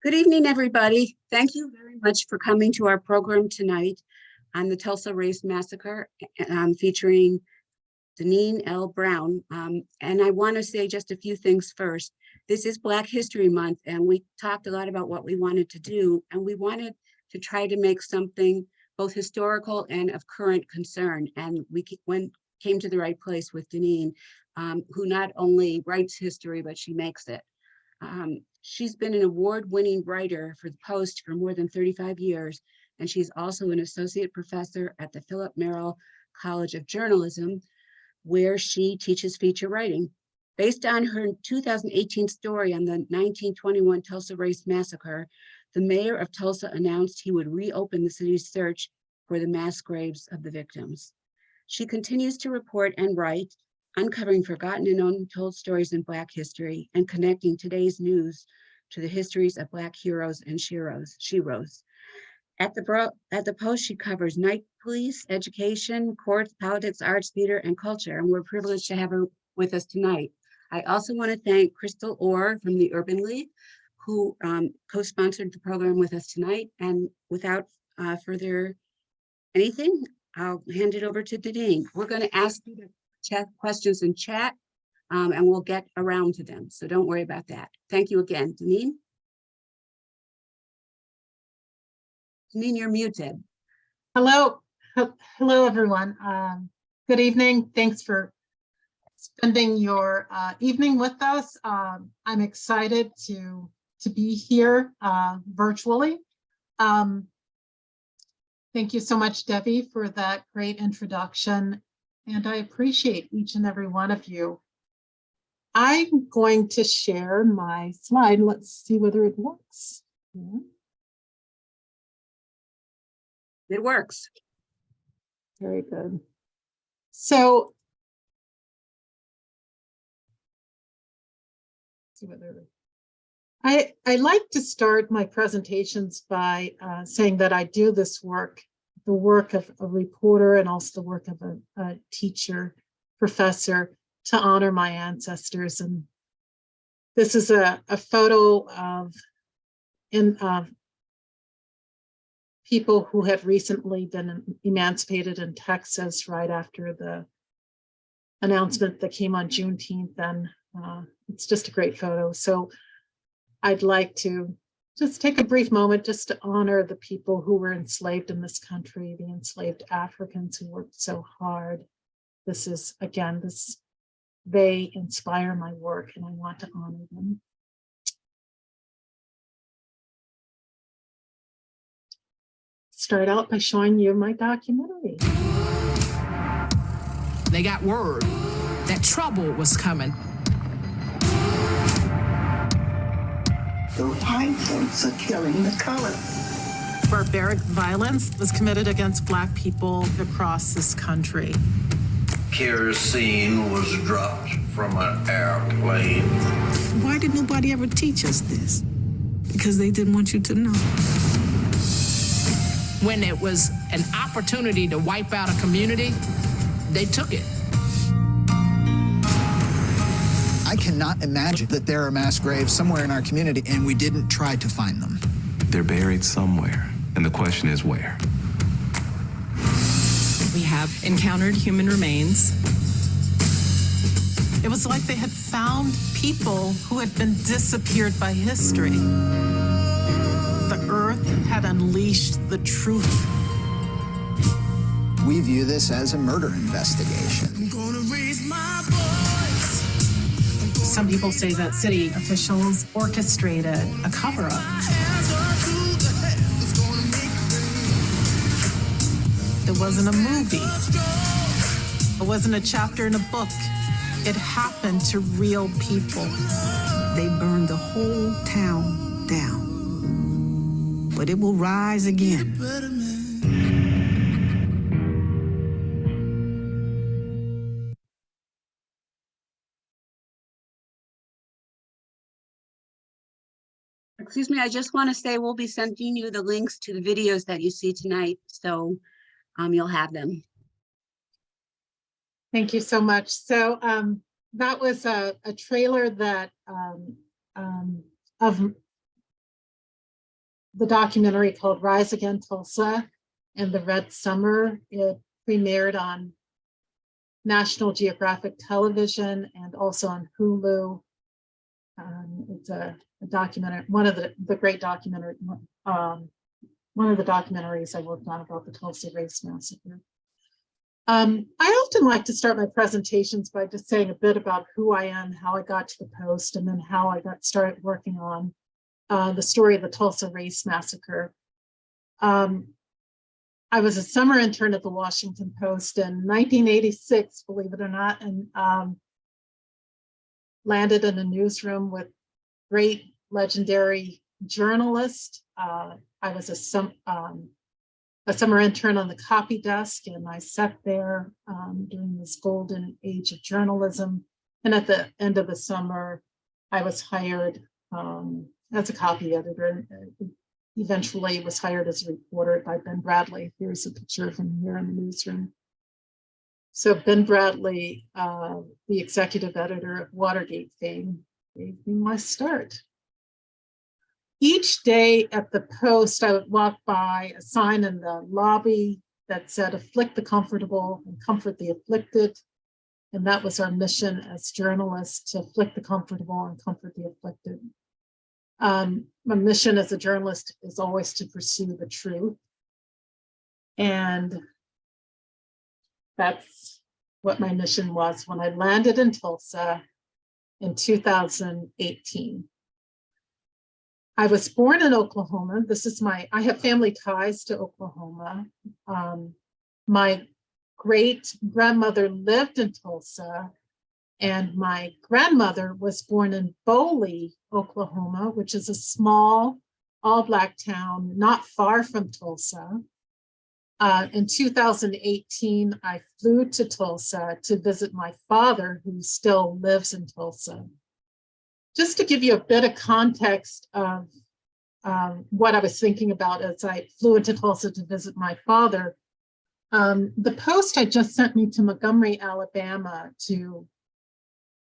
Good evening, everybody. Thank you very much for coming to our program tonight on the Tulsa Race Massacre, featuring Deneen L. Brown. And I want to say just a few things first. This is Black History Month, and we talked a lot about what we wanted to do, and we wanted to try to make something both historical and of current concern. And we came to the right place with Deneen, who not only writes history, but she makes it. She's been an award-winning writer for the Post for more than 35 years, and she's also an associate professor at the Philip Merrill College of Journalism, where she teaches feature writing. Based on her 2018 story on the 1921 Tulsa Race Massacre, the mayor of Tulsa announced he would reopen the city's search for the mass graves of the victims. She continues to report and write, uncovering forgotten and untold stories in Black history and connecting today's news to the histories of Black heroes and sheroes. At the Post, she covers night police, education, courts, politics, arts, theater, and culture, and we're privileged to have her with us tonight. I also want to thank Crystal Orr from the Urban League, who co-sponsored the program with us tonight. And without further anything, I'll hand it over to Deneen. We're going to ask you to check questions in chat, and we'll get around to them. So don't worry about that. Thank you again. Deneen? Deneen, you're muted. Hello, everyone. Good evening. Thanks for spending your evening with us. I'm excited to be here virtually. Thank you so much, Debbie, for that great introduction. And I appreciate each and every one of you. I'm going to share my slide. Let's see whether it works. Yeah. It works. Very good. So, see whether I like to start my presentations by saying that I do this work, the work of a reporter and also the work of a teacher, professor, to honor my ancestors. And this is a photo of people who had recently been emancipated in Texas right after the announcement that came on Juneteenth. And it's just a great photo. So I'd like to just take a brief moment just to honor the people who were enslaved in this country, the enslaved Africans who worked so hard. This is, again, they inspire my work and I want to honor them. Start out by showing you my documentary. They got word that trouble was coming. The white folks are killing the colored. Barbaric violence was committed against Black people across this country. Kerosene was dropped from an airplane. Why did nobody ever teach us this? Because they didn't want you to know. When it was an opportunity to wipe out a community, they took it. I cannot imagine that there are mass graves somewhere in our community and we didn't try to find them. They're buried somewhere, and the question is where? We have encountered human remains. It was like they had found people who had been disappeared by history. The earth had unleashed the truth. We view this as a murder investigation. I'm gonna raise my voice. Some people say that city officials orchestrated a cover-up. It wasn't a movie. It wasn't a chapter in a book. It happened to real people. They burned the whole town down, but it will rise again. Excuse me, I just want to say we'll be sending you the links to the videos that you see tonight, so you'll have them. Thank you so much. So that was a trailer that of the documentary called Rise Again Tulsa and the Red Summer. It premiered on National Geographic Television and also on Hulu. It's a documentary, one of the great documentary, one of the documentaries I worked on about the Tulsa Race Massacre. I often like to start my presentations by just saying a bit about who I am, how I got to the Post, and then how I got started working on the story of the Tulsa Race Massacre. I was a summer intern at the Washington Post in 1986, believe it or not, and landed in a newsroom with great legendary journalists. I was a summer intern on the copy desk, and I sat there during this golden age of journalism. And at the end of the summer, I was hired as a copy editor. Eventually was hired as a reporter by Ben Bradley. Here's a picture of him here in the newsroom. So Ben Bradley, the executive editor of Watergate fame, gave me my start. Each day at the Post, I would walk by a sign in the lobby that said, "Afflict the comfortable and comfort the afflicted." And that was our mission as journalists, to afflict the comfortable and comfort the afflicted. My mission as a journalist is always to pursue the truth. And that's what my mission was when I landed in Tulsa in 2018. I was born in Oklahoma. I have family ties to Oklahoma. My great grandmother lived in Tulsa, and my grandmother was born in Boley, Oklahoma, which is a small all-Black town not far from Tulsa. In 2018, I flew to Tulsa to visit my father, who still lives in Tulsa. Just to give you a bit of context of what I was thinking about as I flew into Tulsa to visit my father, the Post had just sent me to Montgomery, Alabama to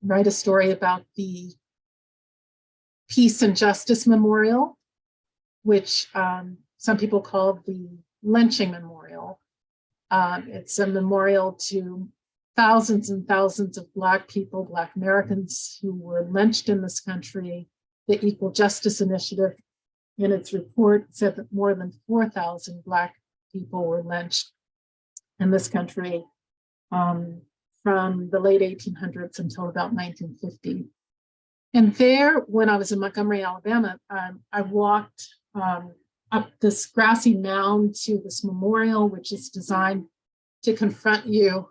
write a story about the Peace and Justice Memorial, which some people call the lynching memorial. It's a memorial to thousands and thousands of Black people, Black Americans who were lynched in this country. The Equal Justice Initiative, in its report, said that more than 4,000 Black people were lynched in this country from the late 1800s until about 1950. And there, when I was in Montgomery, Alabama, I walked up this grassy mound to this memorial, which is designed to confront you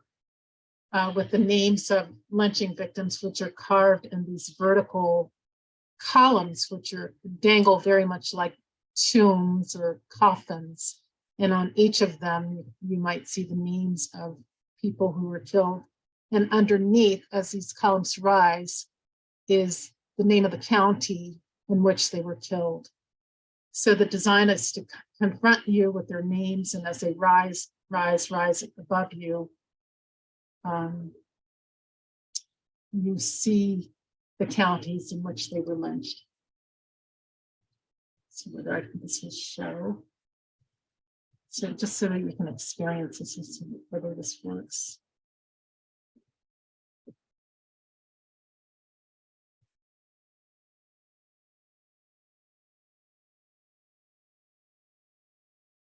with the names of lynching victims, which are carved in these vertical columns, which are dangle very much like tombs or coffins. And on each of them, you might see the names of people who were killed. And underneath, as these columns rise, is the name of the county in which they were killed. So the design is to confront you with their names, and as they rise above you, you see the counties in which they were lynched. So whether this will show. So just so that you can experience this and see whether this works.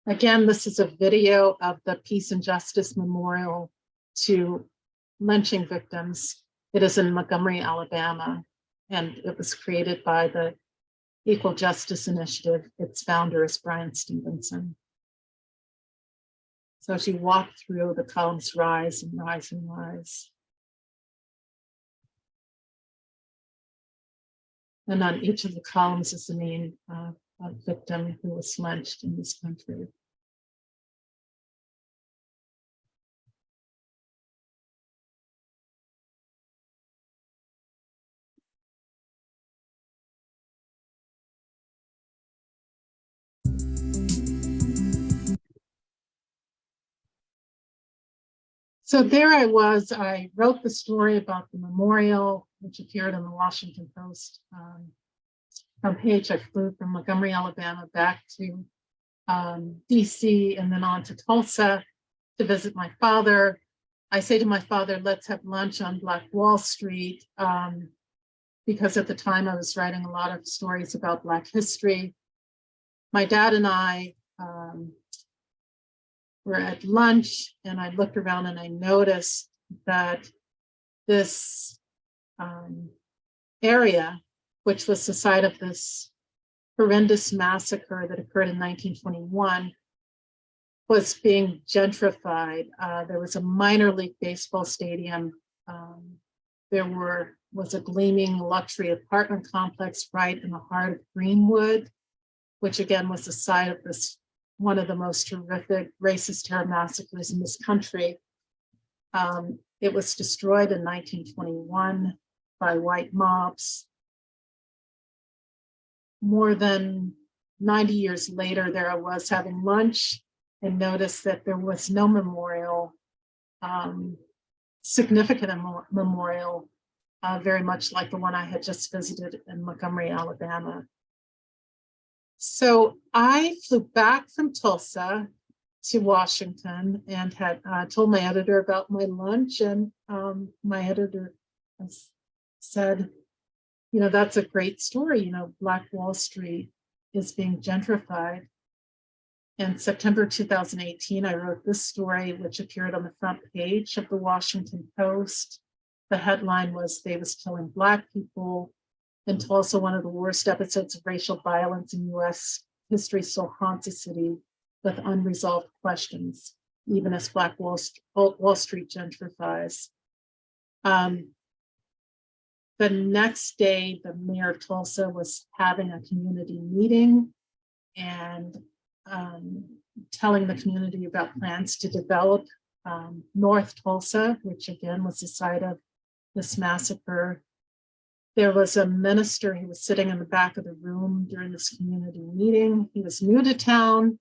Again, this is a video of the Peace and Justice Memorial to lynching victims. It is in Montgomery, Alabama, and it was created by the Equal Justice Initiative. Its founder is Brian Stevenson. So as you walk through, the columns rise and rise and rise. And on each of the columns is the name of a victim who was lynched in this country. So there I was, I wrote the story about the memorial, which appeared in the Washington Post from Page, I flew from Montgomery, Alabama back to DC and then on to Tulsa to visit my father. I say to my father, let's have lunch on Black Wall Street, because at the time I was writing a lot of stories about Black history. My dad and I were at lunch, and I looked around and I noticed that this area, which was the site of this horrendous massacre that occurred in 1921, was being gentrified. There was a minor league baseball stadium. There was a gleaming luxury apartment complex right in the heart of Greenwood, which again was the site of this one of the most horrific racist terror massacres in this country. It was destroyed in 1921 by white mobs. More than 90 years later, there I was having lunch and noticed that there was no memorial, significant memorial, very much like the one I had just visited in Montgomery, Alabama. So I flew back from Tulsa to Washington and had told my editor about my lunch, and my editor said, you know, that's a great story. You know, Black Wall Street is being gentrified. In September 2018, I wrote this story, which appeared on the front page of the Washington Post. The headline was, "They was killing Black people." In Tulsa, one of the worst episodes of racial violence in US history still haunts the city with unresolved questions, even as Black Wall Street gentrifies. The next day, the mayor of Tulsa was having a community meeting and telling the community about plans to develop North Tulsa, which again was the site of this massacre. There was a minister who was sitting in the back of the room during this community meeting. He was new to town,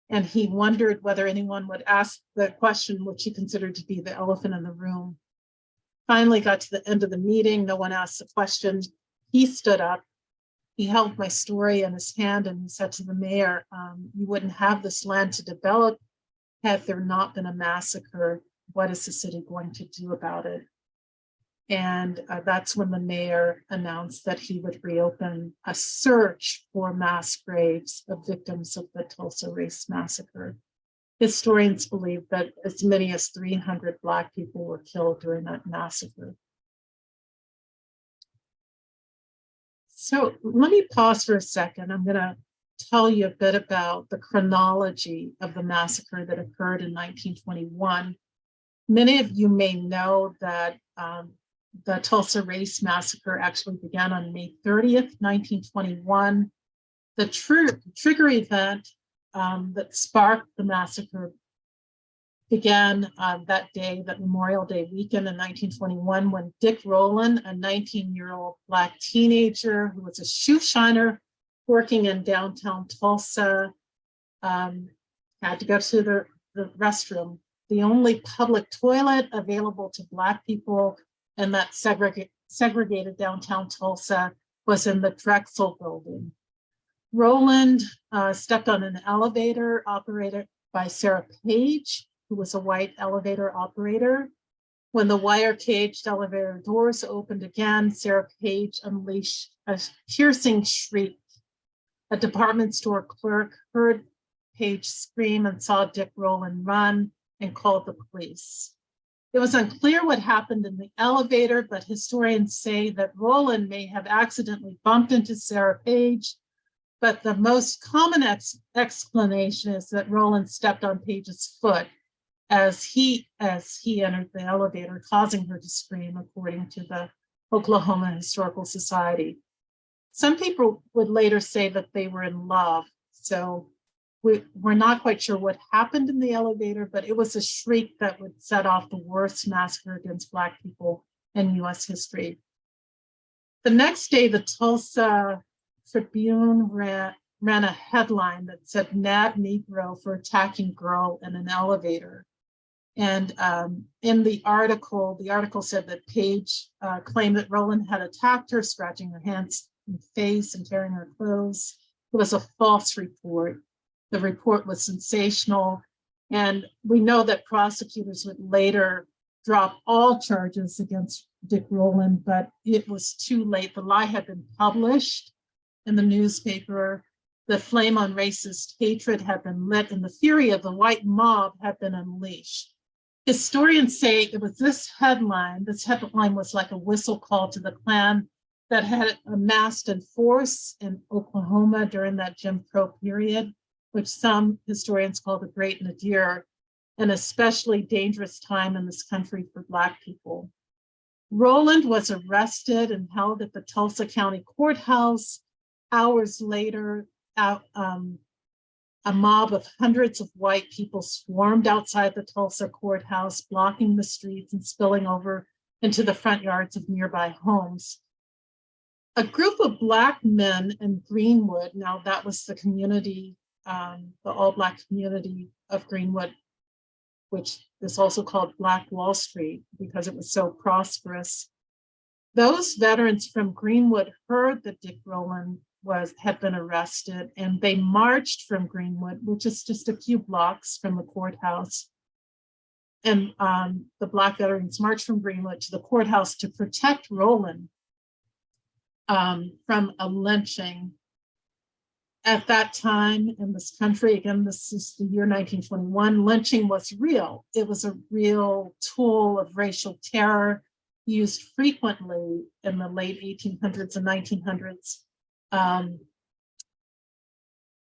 and he wondered whether anyone would ask the question, which he considered to be the elephant in the room. Finally got to the end of the meeting. No one asked the question. He stood up. He held my story in his hand and he said to the mayor, you wouldn't have this land to develop had there not been a massacre. What is the city going to do about it? And that's when the mayor announced that he would reopen a search for mass graves of victims of the Tulsa Race Massacre. Historians believe that as many as 300 Black people were killed during that massacre. So let me pause for a second. I'm going to tell you a bit about the chronology of the massacre that occurred in 1921. Many of you may know that the Tulsa Race Massacre actually began on May 30th, 1921. The trigger event that sparked the massacre began that day, that Memorial Day weekend in 1921, when Dick Rowland, a 19-year-old Black teenager who was a shoe shiner working in downtown Tulsa, had to go to the restroom. The only public toilet available to Black people in that segregated downtown Tulsa was in the Drexel building. Rowland stepped on an elevator operated by Sarah Page, who was a white elevator operator. When the wire caged elevator doors opened again, Sarah Page unleashed a piercing shriek. A department store clerk heard Page scream and saw Dick Rowland run and called the police. It was unclear what happened in the elevator, but historians say that Rowland may have accidentally bumped into Sarah Page. But the most common explanation is that Rowland stepped on Page's foot as he entered the elevator, causing her to scream, according to the Oklahoma Historical Society. Some people would later say that they were in love. So we're not quite sure what happened in the elevator, but it was a shriek that would set off the worst massacre against Black people in US history. The next day, the Tulsa Tribune ran a headline that said "Mad Negro for attacking girl in an elevator." And in the article said that Page claimed that Rowland had attacked her, scratching her hands and face and tearing her clothes. It was a false report. The report was sensational. And we know that prosecutors would later drop all charges against Dick Rowland, but it was too late. The lie had been published in the newspaper. The flame on racist hatred had been lit, and the fury of the white mob had been unleashed. Historians say it was this headline. This headline was like a whistle call to the Klan that had amassed in force in Oklahoma during that Jim Crow period, which some historians call the Great Nadir, an especially dangerous time in this country for Black people. Rowland was arrested and held at the Tulsa County Courthouse. Hours later, a mob of hundreds of white people swarmed outside the Tulsa courthouse, blocking the streets and spilling over into the front yards of nearby homes. A group of Black men in Greenwood, now that was the community, the all-Black community of Greenwood, which is also called Black Wall Street because it was so prosperous. Those veterans from Greenwood heard that Dick Rowland had been arrested, and they marched from Greenwood, which is just a few blocks from the courthouse. And the Black veterans marched from Greenwood to the courthouse to protect Rowland from a lynching. At that time in this country, again, this is the year 1921, lynching was real. It was a real tool of racial terror used frequently in the late 1800s and 1900s.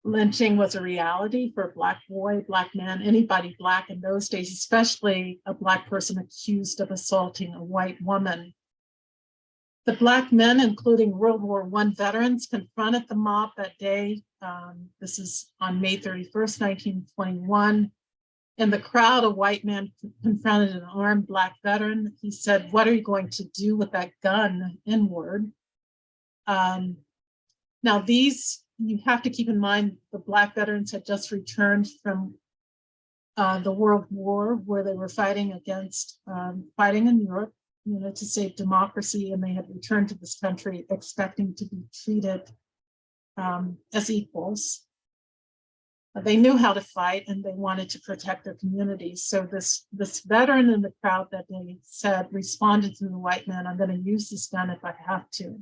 Lynching was a reality for a Black boy, Black man, anybody Black in those days, especially a Black person accused of assaulting a white woman. The Black men, including World War I veterans, confronted the mob that day. This is on May 31st, 1921. In the crowd, a white man confronted an armed Black veteran. He said, "What are you going to do with that gun?" N-word. Now these, you have to keep in mind, the Black veterans had just returned from the World War, where they were fighting against, fighting in Europe, to save democracy, and they had returned to this country expecting to be treated as equals. They knew how to fight and they wanted to protect their communities. So this veteran in the crowd that they said responded to the white man, "I'm going to use this gun if I have to."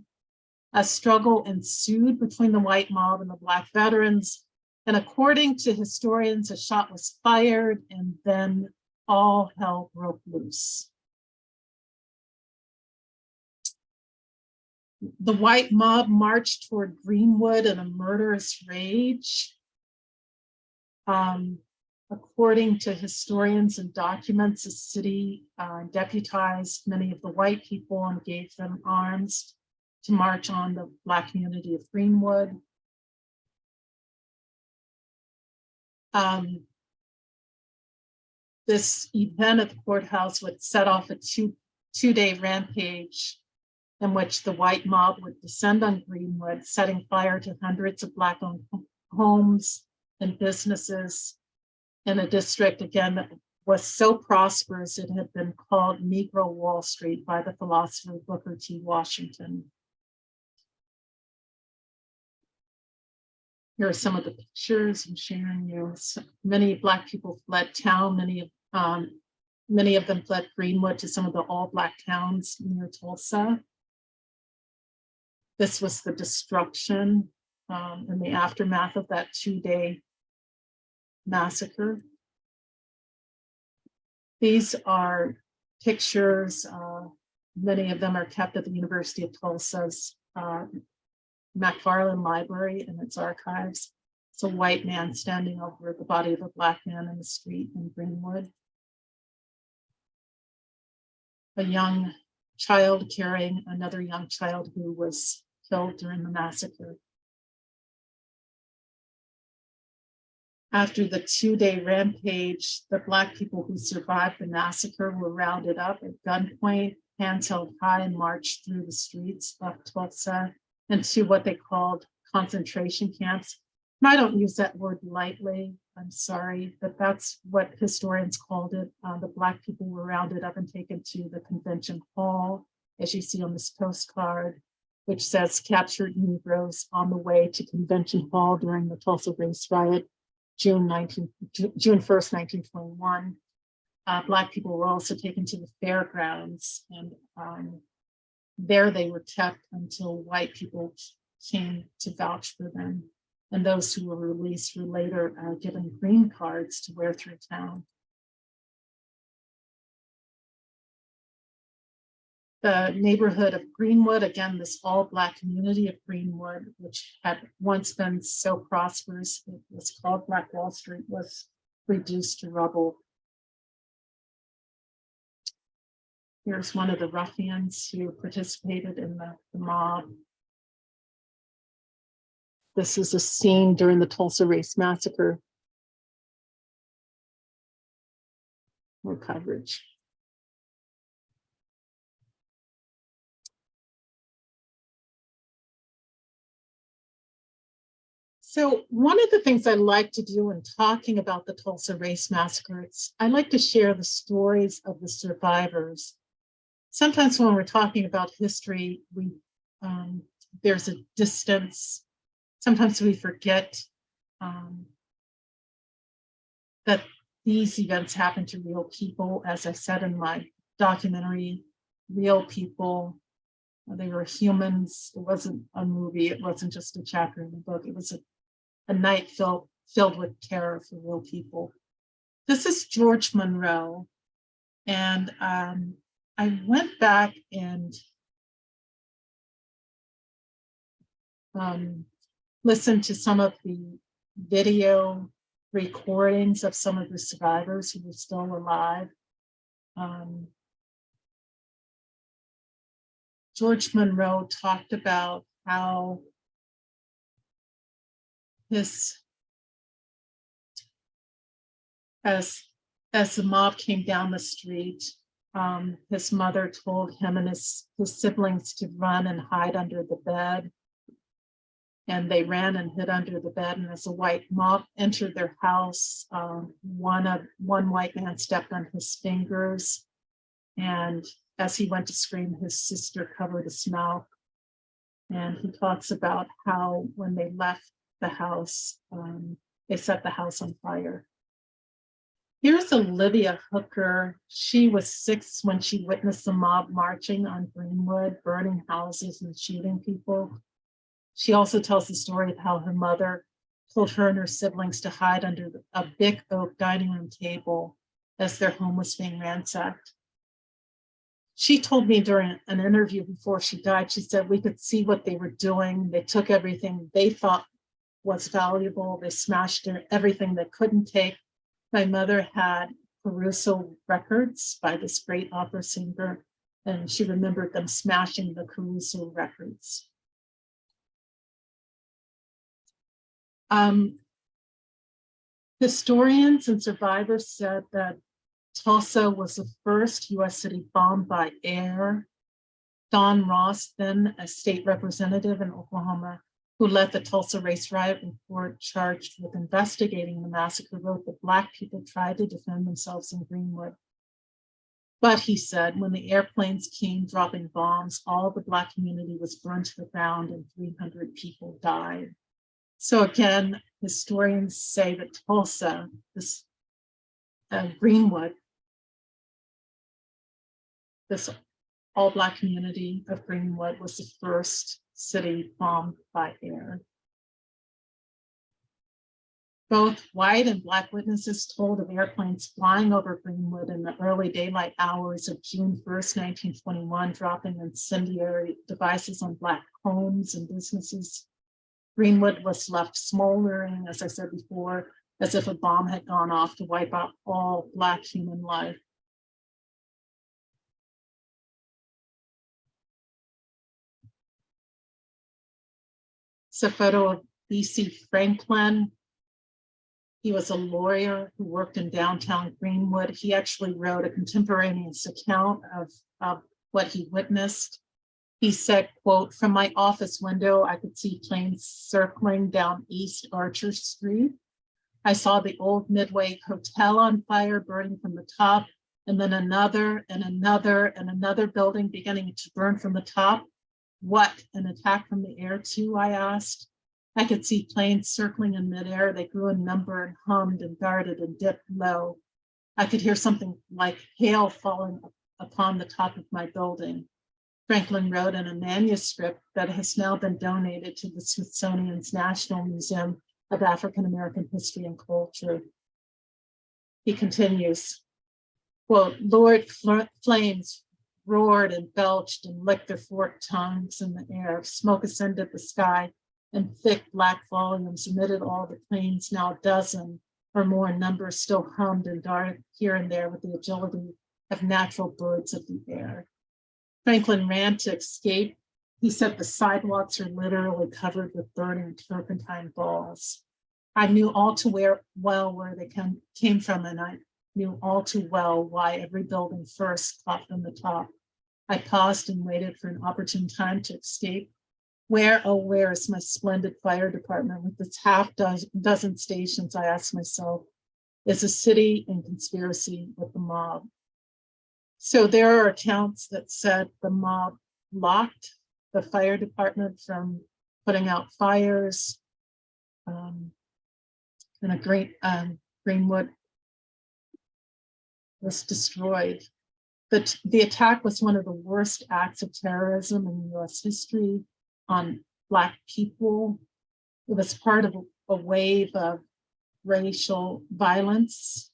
A struggle ensued between the white mob and the Black veterans. And according to historians, a shot was fired and then all hell broke loose. The white mob marched toward Greenwood in a murderous rage. According to historians and documents, the city deputized many of the white people and gave them arms to march on the Black community of Greenwood. This event at the courthouse would set off a two-day rampage in which the white mob would descend on Greenwood, setting fire to hundreds of Black-owned homes and businesses in a district, again, that was so prosperous it had been called Negro Wall Street by the philosopher Booker T. Washington. Here are some of the pictures I'm sharing you. So many Black people fled town. Many of them fled Greenwood to some of the all-Black towns near Tulsa. This was the destruction in the aftermath of that two-day massacre. These are pictures. Many of them are kept at the University of Tulsa's McFarland Library and its archives. It's a white man standing over the body of a Black man in the street in Greenwood. A young child carrying another young child who was killed during the massacre. After the two-day rampage, the Black people who survived the massacre were rounded up at gunpoint, hands held high, and marched through the streets of Tulsa into what they called concentration camps. And I don't use that word lightly, I'm sorry, but that's what historians called it. The Black people were rounded up and taken to the convention hall, as you see on this postcard. which says captured Negroes on the way to Convention Hall during the Tulsa race riot, June 1st, 1921. Black people were also taken to the fairgrounds, and there they were kept until white people came to vouch for them. And those who were released were later given green cards to wear through town. The neighborhood of Greenwood, again, this all Black community of Greenwood, which had once been so prosperous, it was called Black Wall Street, was reduced to rubble. Here's one of the ruffians who participated in the mob. This is a scene during the Tulsa Race Massacre. More coverage. So one of the things I like to do in talking about the Tulsa Race Massacre, I like to share the stories of the survivors. Sometimes when we're talking about history, there's a distance. Sometimes we forget that these events happen to real people. As I said in my documentary, real people, they were humans. It wasn't a movie. It wasn't just a chapter in the book. It was a night filled with terror for real people. This is George Monroe. And I went back and listened to some of the video recordings of some of the survivors who were still alive. George Monroe talked about how as the mob came down the street, his mother told him and his siblings to run and hide under the bed. And they ran and hid under the bed. And as a white mob entered their house, one white man stepped on his fingers. And as he went to scream, his sister covered his mouth. And he talks about how when they left the house, they set the house on fire. Here's Olivia Hooker. She was 6 when she witnessed the mob marching on Greenwood, burning houses and shooting people. She also tells the story of how her mother told her and her siblings to hide under a big oak dining room table as their home was being ransacked. She told me during an interview before she died, she said, we could see what they were doing. They took everything they thought was valuable. They smashed everything they couldn't take. My mother had Caruso records by this great opera singer, and she remembered them smashing the Caruso records. Historians and survivors said that Tulsa was the first US city bombed by air. Don Ross, then a state representative in Oklahoma, who led the Tulsa race riot report charged with investigating the massacre, wrote that Black people tried to defend themselves in Greenwood. But he said, when the airplanes came dropping bombs, all the Black community was burned to the ground and 300 people died. So again, historians say that Tulsa, this Greenwood, this all Black community of Greenwood was the first city bombed by air. Both white and Black witnesses told of airplanes flying over Greenwood in the early daylight hours of June 1st, 1921, dropping incendiary devices on Black homes and businesses. Greenwood was left smoldering, as I said before, as if a bomb had gone off to wipe out all Black human life. It's a photo of B.C. Franklin. He was a lawyer who worked in downtown Greenwood. He actually wrote a contemporaneous account of what he witnessed. He said, quote, from my office window, I could see planes circling down East Archer Street. I saw the old Midway Hotel on fire, burning from the top, and then another and another and another building beginning to burn from the top. What, an attack from the air too, I asked. I could see planes circling in midair. They grew in number and hummed and darted and dipped low. I could hear something like hail falling upon the top of my building. Franklin wrote in a manuscript that has now been donated to the Smithsonian's National Museum of African American History and Culture. He continues, quote, lurid flames roared and belched and licked their forked tongues in the air. Smoke ascended the sky, and thick black volumes emitted all the planes, now a dozen or more in number, still hummed and darted here and there with the agility of natural birds of the air. Franklin ran to escape. He said the sidewalks are literally covered with burning turpentine balls. I knew all too well where they came from, and I knew all too well why every building first caught from the top. I paused and waited for an opportune time to escape. Where, oh, where is my splendid fire department with its half-dozen stations, I asked myself. Is a city in conspiracy with the mob? So there are accounts that said the mob blocked the fire department from putting out fires, and a great Greenwood was destroyed. The attack was one of the worst acts of terrorism in US history on Black people. It was part of a wave of racial violence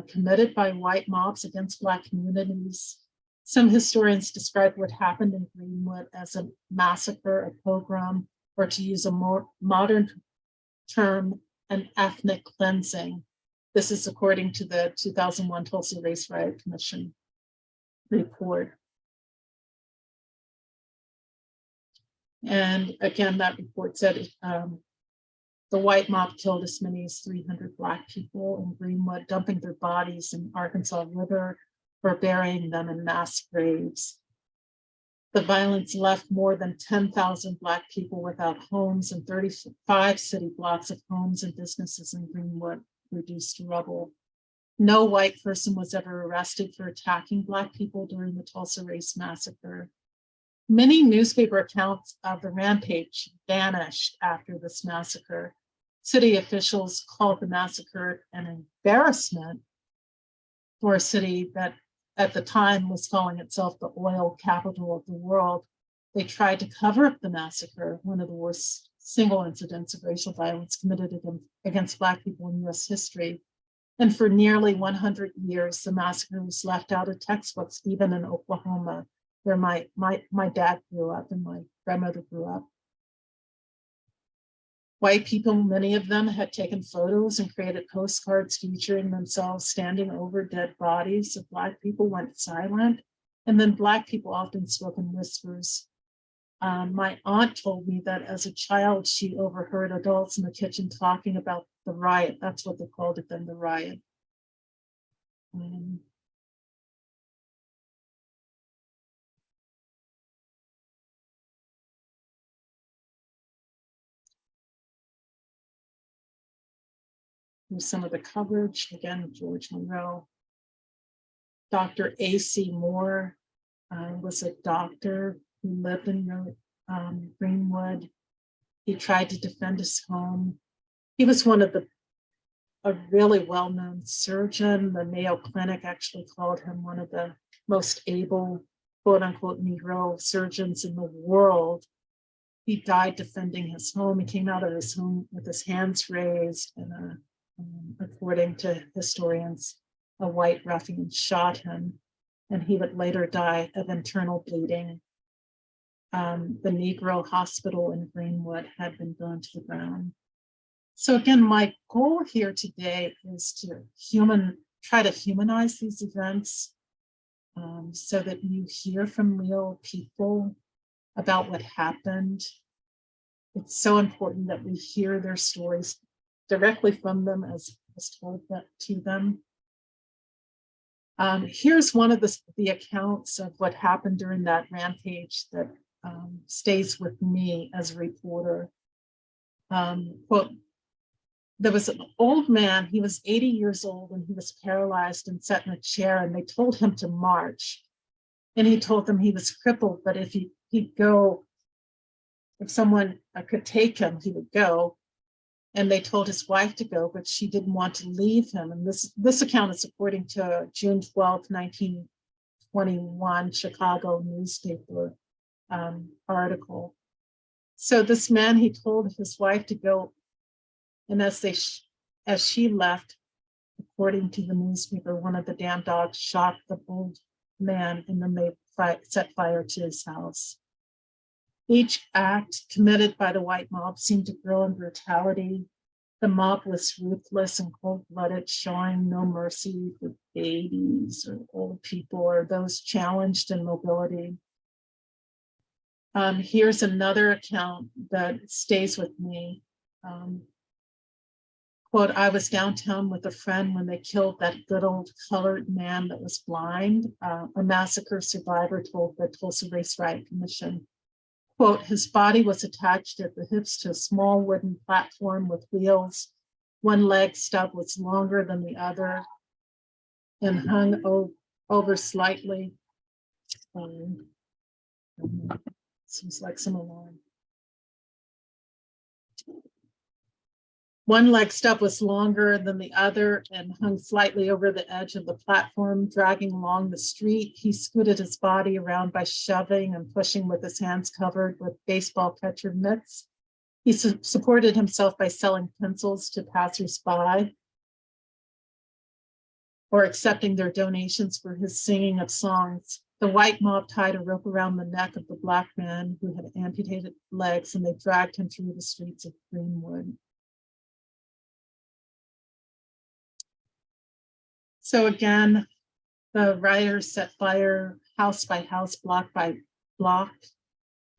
committed by white mobs against Black communities. Some historians describe what happened in Greenwood as a massacre, a pogrom, or to use a more modern term, an ethnic cleansing. This is according to the 2001 Tulsa Race Riot Commission report. And again, that report said the white mob killed as many as 300 Black people in Greenwood, dumping their bodies in Arkansas River or burying them in mass graves. The violence left more than 10,000 Black people without homes, and 35 city blocks of homes and businesses in Greenwood reduced to rubble. No white person was ever arrested for attacking Black people during the Tulsa Race Massacre. Many newspaper accounts of the rampage vanished after this massacre. City officials called the massacre an embarrassment for a city that at the time was calling itself the oil capital of the world. They tried to cover up the massacre, one of the worst single incidents of racial violence committed against Black people in US history. And for nearly 100 years, the massacre was left out of textbooks, even in Oklahoma, where my dad grew up and my grandmother grew up. White people, many of them, had taken photos and created postcards featuring themselves standing over dead bodies of Black people, went silent. And then Black people often spoke in whispers. My aunt told me that as a child, she overheard adults in the kitchen talking about the riot. That's what they called it then, the riot. Here's some of the coverage. Again, George Monroe. Dr. A.C. Moore was a doctor who lived in Greenwood. He tried to defend his home. He was one of a really well-known surgeon. The Mayo Clinic actually called him one of the most able, quote unquote, Negro surgeons in the world. He died defending his home. He came out of his home with his hands raised, and according to historians, a white ruffian shot him, and he would later die of internal bleeding. The Negro hospital in Greenwood had been burned to the ground. So again, my goal here today is to try to humanize these events so that you hear from real people about what happened. It's so important that we hear their stories directly from them as told to them. Here's one of the accounts of what happened during that rampage that stays with me as a reporter. Quote, there was an old man, he was 80 years old, and he was paralyzed and sat in a chair, and they told him to march. And he told them he was crippled, but if he he'd go, if someone could take him, he would go. And they told his wife to go, but she didn't want to leave him. And this account is according to June 12th, 1921 Chicago newspaper article. So this man, he told his wife to go, and as she left, according to the newspaper, one of the damn dogs shot the old man, and then they set fire to his house. Each act committed by the white mob seemed to grow in brutality. The mob was ruthless and cold-blooded, showing no mercy for babies or old people or those challenged in mobility. Here's another account that stays with me. Quote, I was downtown with a friend when they killed that good old colored man that was blind, a massacre survivor told the Tulsa Race Riot Commission. Quote, his body was attached at the hips to a small wooden platform with wheels. One leg stub was longer than the other and hung over slightly. Seems like some alarm. One leg stub was longer than the other and hung slightly over the edge of the platform, dragging along the street. He scooted his body around by shoving and pushing with his hands covered with baseball catcher mitts. He supported himself by selling pencils to passersby or accepting their donations for his singing of songs. The white mob tied a rope around the neck of the black man who had amputated legs, and they dragged him through the streets of Greenwood. So again, the rioters set fire house by house, block by block.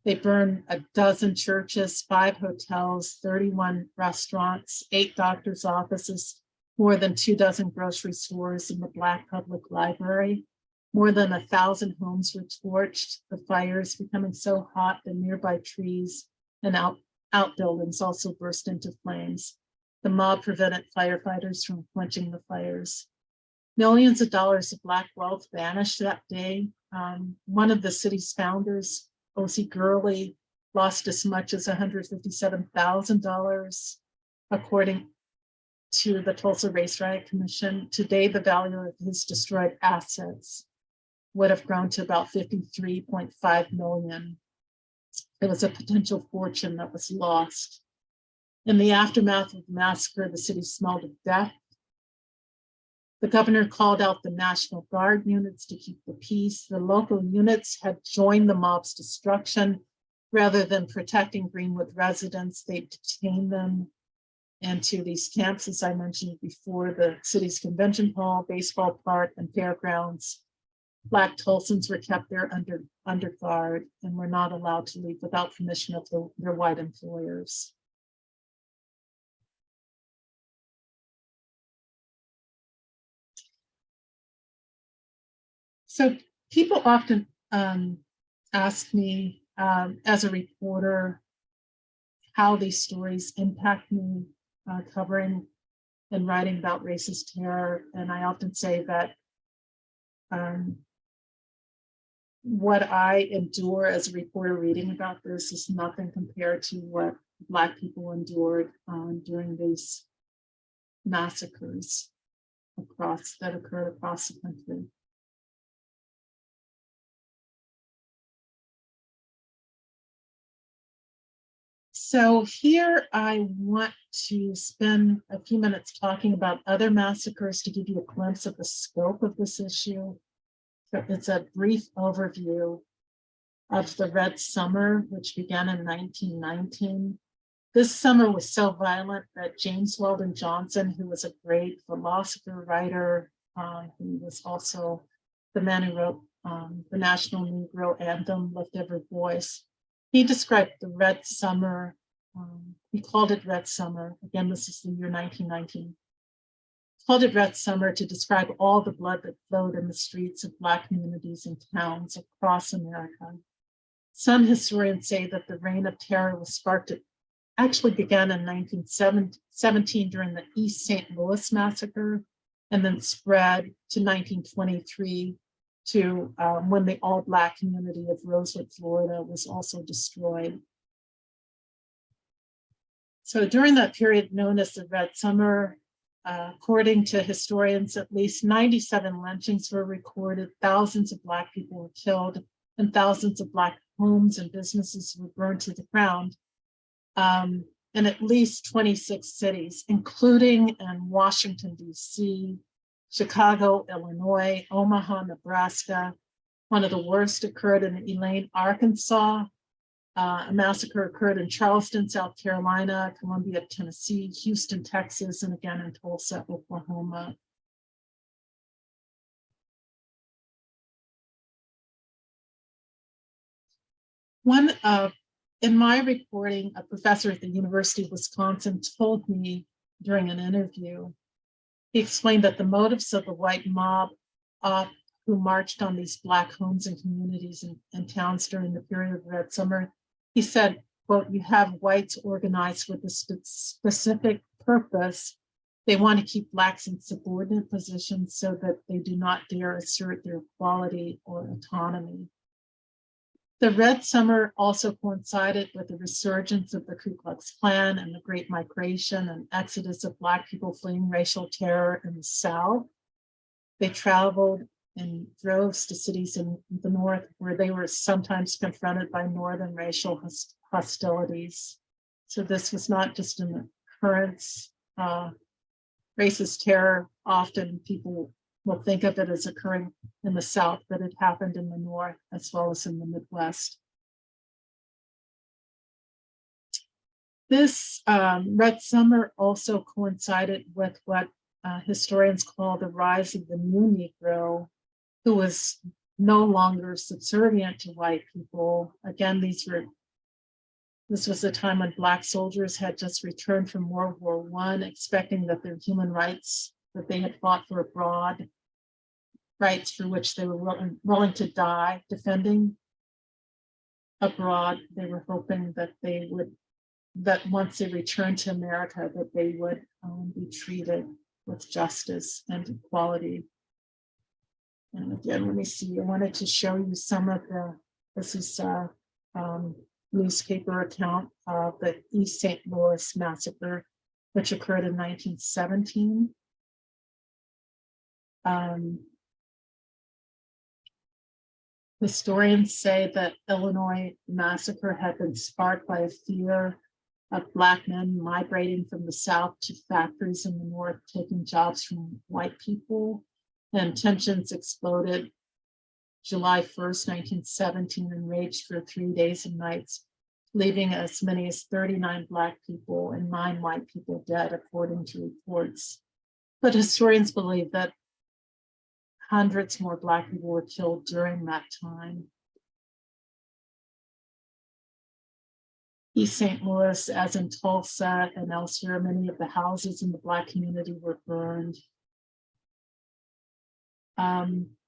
They burned a dozen churches, 5 hotels, 31 restaurants, 8 doctors' offices, more than 24 grocery stores, and the Black Public Library. More than 1,000 homes were torched, the fires becoming so hot that nearby trees and outbuildings also burst into flames. The mob prevented firefighters from quenching the fires. Millions of dollars of Black wealth vanished that day. One of the city's founders, O.C. Gurley, lost as much as $157,000, according to the Tulsa Race Riot Commission. Today, the value of his destroyed assets would have grown to about $53.5 million. It was a potential fortune that was lost. In the aftermath of the massacre, the city smelled of death. The governor called out the National Guard units to keep the peace. The local units had joined the mob's destruction. Rather than protecting Greenwood residents, they detained them into these camps, as I mentioned before, the city's convention hall, baseball park, and fairgrounds. Black Tulsans were kept there under guard and were not allowed to leave without permission of their white employers. So people often ask me as a reporter how these stories impact me covering and writing about racist terror. And I often say that what I endure as a reporter reading about this is nothing compared to what Black people endured during these massacres that occurred across the country. So here I want to spend a few minutes talking about other massacres to give you a glimpse of the scope of this issue. So it's a brief overview of the Red Summer, which began in 1919. This summer was so violent that James Weldon Johnson, who was a great philosopher, writer, who was also the man who wrote the National Negro Anthem, Lift Every Voice, he described the Red Summer, he called it Red Summer. Again, this is the year 1919. He called it Red Summer to describe all the blood that flowed in the streets of Black communities and towns across America. Some historians say that the reign of terror was actually began in 1917 during the East St. Louis massacre, and then spread to 1923 to when the all-Black community of Rosewood, Florida was also destroyed. So during that period known as the Red Summer, according to historians, at least 97 lynchings were recorded, thousands of Black people were killed, and thousands of Black homes and businesses were burned to the ground in at least 26 cities, including in Washington, D.C., Chicago, Illinois, Omaha, Nebraska. One of the worst occurred in Elaine, Arkansas. A massacre occurred in Charleston, South Carolina, Columbia, Tennessee, Houston, Texas, and again in Tulsa, Oklahoma. In my reporting, a professor at the University of Wisconsin told me during an interview, he explained that the motives of the white mob who marched on these Black homes and communities and towns during the period of Red Summer, he said, quote, "You have whites organized with a specific purpose. They want to keep Blacks in subordinate positions so that they do not dare assert their equality or autonomy." The Red Summer also coincided with the resurgence of the Ku Klux Klan and the Great Migration and exodus of Black people fleeing racial terror in the South. They traveled in droves to cities in the North where they were sometimes confronted by Northern racial hostilities. So this was not just an occurrence. Racist terror, often people will think of it as occurring in the South, but it happened in the North as well as in the Midwest. This Red Summer also coincided with what historians call the rise of the new Negro, who was no longer subservient to white people. Again, this was a time when Black soldiers had just returned from World War I, expecting that their human rights that they had fought for abroad, rights for which they were willing to die defending abroad. They were hoping that that once they returned to America, that they would be treated with justice and equality. And again, let me see, I wanted to show you some of this is a newspaper account of the East St. Louis massacre, which occurred in 1917. Historians say that Illinois massacre had been sparked by a fear of Black men migrating from the South to factories in the North, taking jobs from white people, and tensions exploded July 1st, 1917, and raged for 3 days and nights, leaving as many as 39 Black people and 9 white people dead, according to reports. But historians believe that hundreds more Black people were killed during that time. East St. Louis, as in Tulsa and elsewhere, many of the houses in the Black community were burned.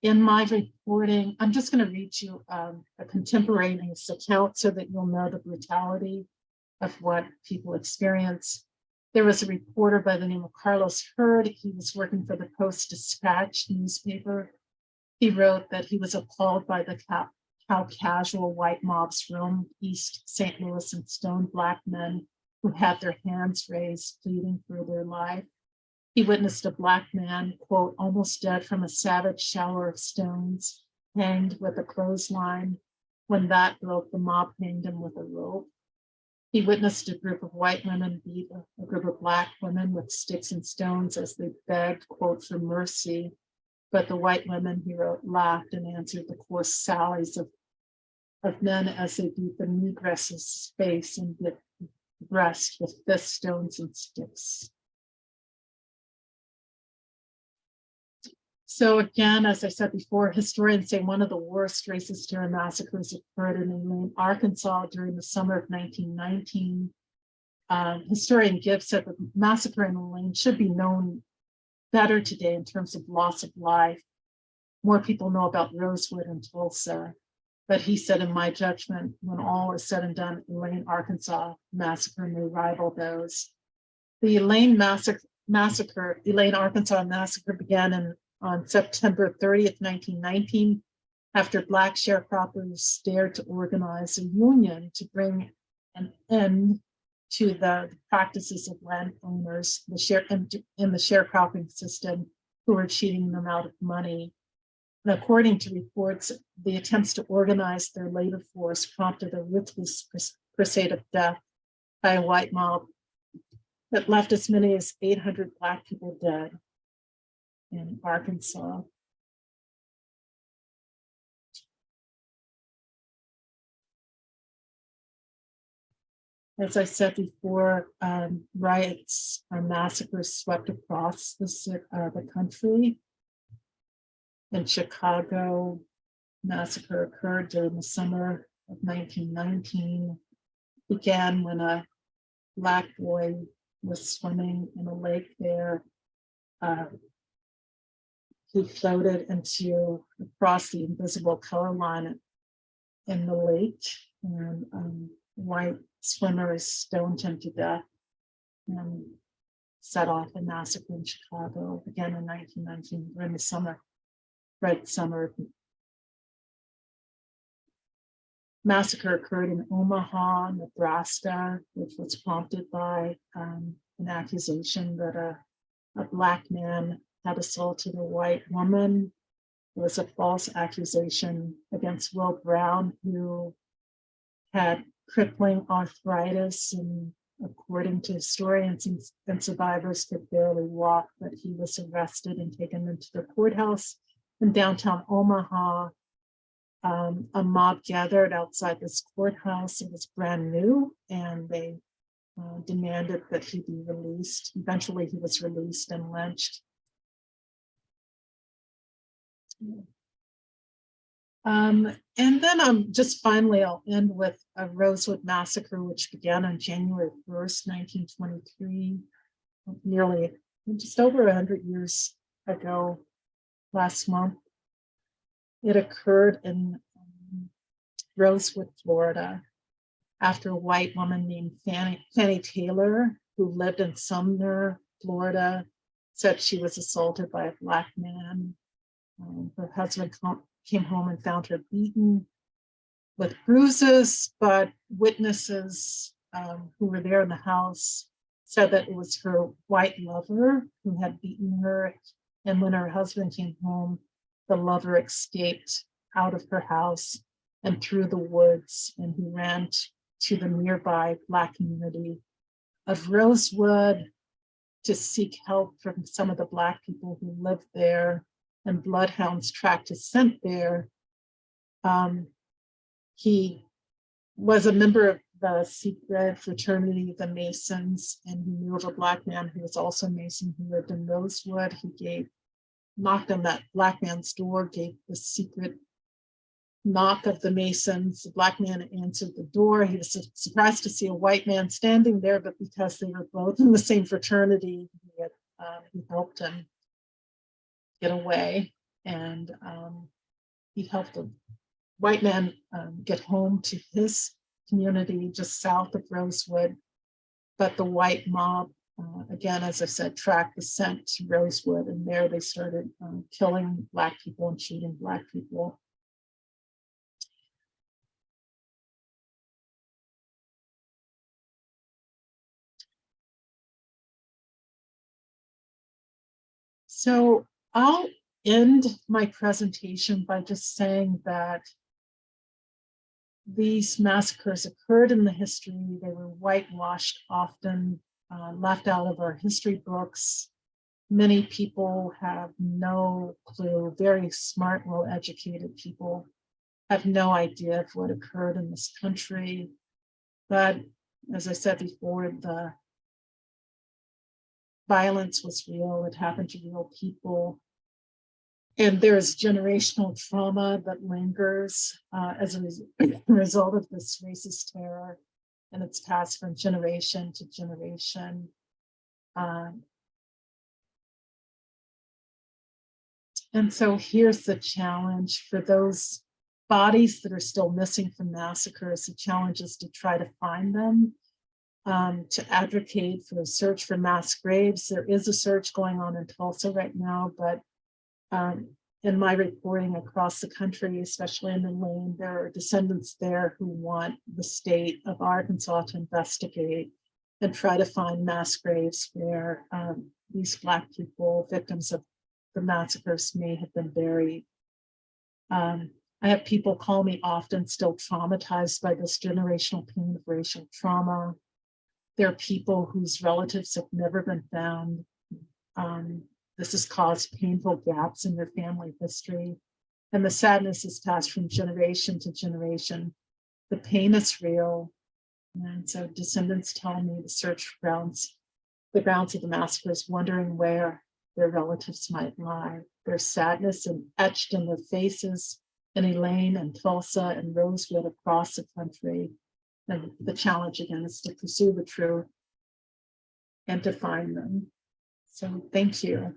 In my reporting, I'm just going to read you a contemporaneous account so that you'll know the brutality of what people experience. There was a reporter by the name of Carlos Hurd. He was working for the Post-Dispatch newspaper. He wrote that he was appalled by how casual white mobs roamed East St. Louis and stoned Black men who had their hands raised, pleading for their life. He witnessed a Black man, quote, almost dead from a savage shower of stones, hanged with a clothesline. When that broke, the mob hanged him with a rope. He witnessed a group of white women beat a group of Black women with sticks and stones as they begged, quote, for mercy. But the white women, he wrote, laughed and answered the coarse sallies of men as they beat the negress's face and bit breast with fists, stones, and sticks. So again, as I said before, historians say one of the worst racist terror massacres occurred in Elaine, Arkansas during the summer of 1919. Historian Gibbs said the massacre in Elaine should be known better today in terms of loss of life. More people know about Rosewood and Tulsa. But he said, in my judgment, when all is said and done, Elaine, Arkansas massacre may rival those. The Elaine Arkansas massacre began in on September 30th, 1919, after Black sharecroppers dared to organize a union to bring an end to the practices of landowners in the sharecropping system who were cheating them out of money. And according to reports, the attempts to organize their labor force prompted a ruthless crusade of death by a white mob that left as many as 800 Black people dead in Arkansas. As I said before, riots and massacres swept across the country. In Chicago, massacre occurred during the summer of 1919. Began when a Black boy was swimming in a lake there. He floated across the invisible color line in the lake, and white swimmers stoned him to death and set off a massacre in Chicago again in 1919 during the summer, red summer. Massacre occurred in Omaha, Nebraska, which was prompted by an accusation that a Black man had assaulted a white woman. It was a false accusation against Will Brown, who had crippling arthritis, and according to historians and survivors, could barely walk, but he was arrested and taken into the courthouse in downtown Omaha. A mob gathered outside this courthouse. It was brand new, and they demanded that he be released. Eventually, he was released and lynched. And then just finally, I'll end with a Rosewood massacre, which began on January 1st, 1923, nearly just over 100 years ago, last month. It occurred in Rosewood, Florida, after a white woman named Fannie Taylor, who lived in Sumner, Florida, said she was assaulted by a Black man. Her husband came home and found her beaten with bruises, but witnesses who were there in the house said that it was her white lover who had beaten her. And when her husband came home, the lover escaped out of her house and through the woods, and he ran to the nearby Black community of Rosewood to seek help from some of the Black people who lived there, and bloodhounds tracked his scent there. He was a member of the secret fraternity, the Masons, and he knew of a Black man who was also Mason who lived in Rosewood. He knocked on that Black man's door, gave the secret knock of the Masons. The Black man answered the door. He was surprised to see a white man standing there, but because they were both in the same fraternity, he helped him get away, and he helped a white man get home to his community just south of Rosewood. But the white mob, again, as I said, tracked the scent to Rosewood, and there they started killing Black people and shooting Black people. So I'll end my presentation by just saying that these massacres occurred in the history. They were whitewashed often, left out of our history books. Many people have no clue, very smart, well-educated people have no idea of what occurred in this country. But as I said before, the violence was real. It happened to real people. And there's generational trauma that lingers as a result of this racist terror, and it's passed from generation to generation. And so here's the challenge for those bodies that are still missing from massacres. The challenge is to try to find them, to advocate for a search for mass graves. There is a search going on in Tulsa right now, but In my reporting across the country, especially in the lane, there are descendants there who want the state of Arkansas to investigate and try to find mass graves where these Black people, victims of the massacres, may have been buried. I have people call me often still traumatized by this generational pain of racial trauma. There are people whose relatives have never been found. This has caused painful gaps in their family history. And the sadness is passed from generation to generation. The pain is real. And so descendants tell me to search the grounds of the massacres, wondering where their relatives might lie. Their sadness and etched in their faces in Elaine and Tulsa and Rosewood across the country. And the challenge again is to pursue the truth and to find them. So thank you.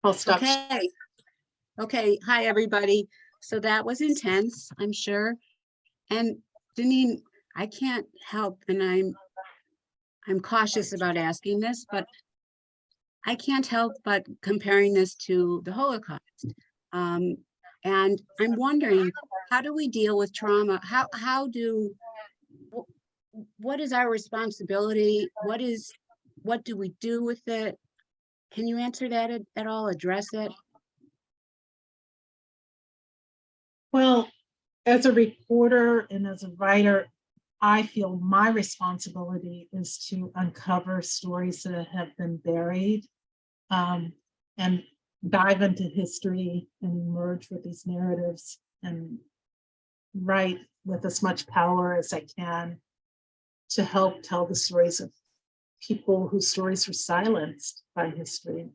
I'll stop. Okay. Hi, everybody. So that was intense, I'm sure. And Deneen, I can't help, and I'm cautious about asking this, but I can't help but comparing this to the Holocaust. And I'm wondering, how do we deal with trauma? What is our responsibility? What do we do with it? Can you answer that at all, address it? Well, as a reporter and as a writer, I feel my responsibility is to uncover stories that have been buried, and dive into history and emerge with these narratives and write with as much power as I can to help tell the stories of people whose stories were silenced by history.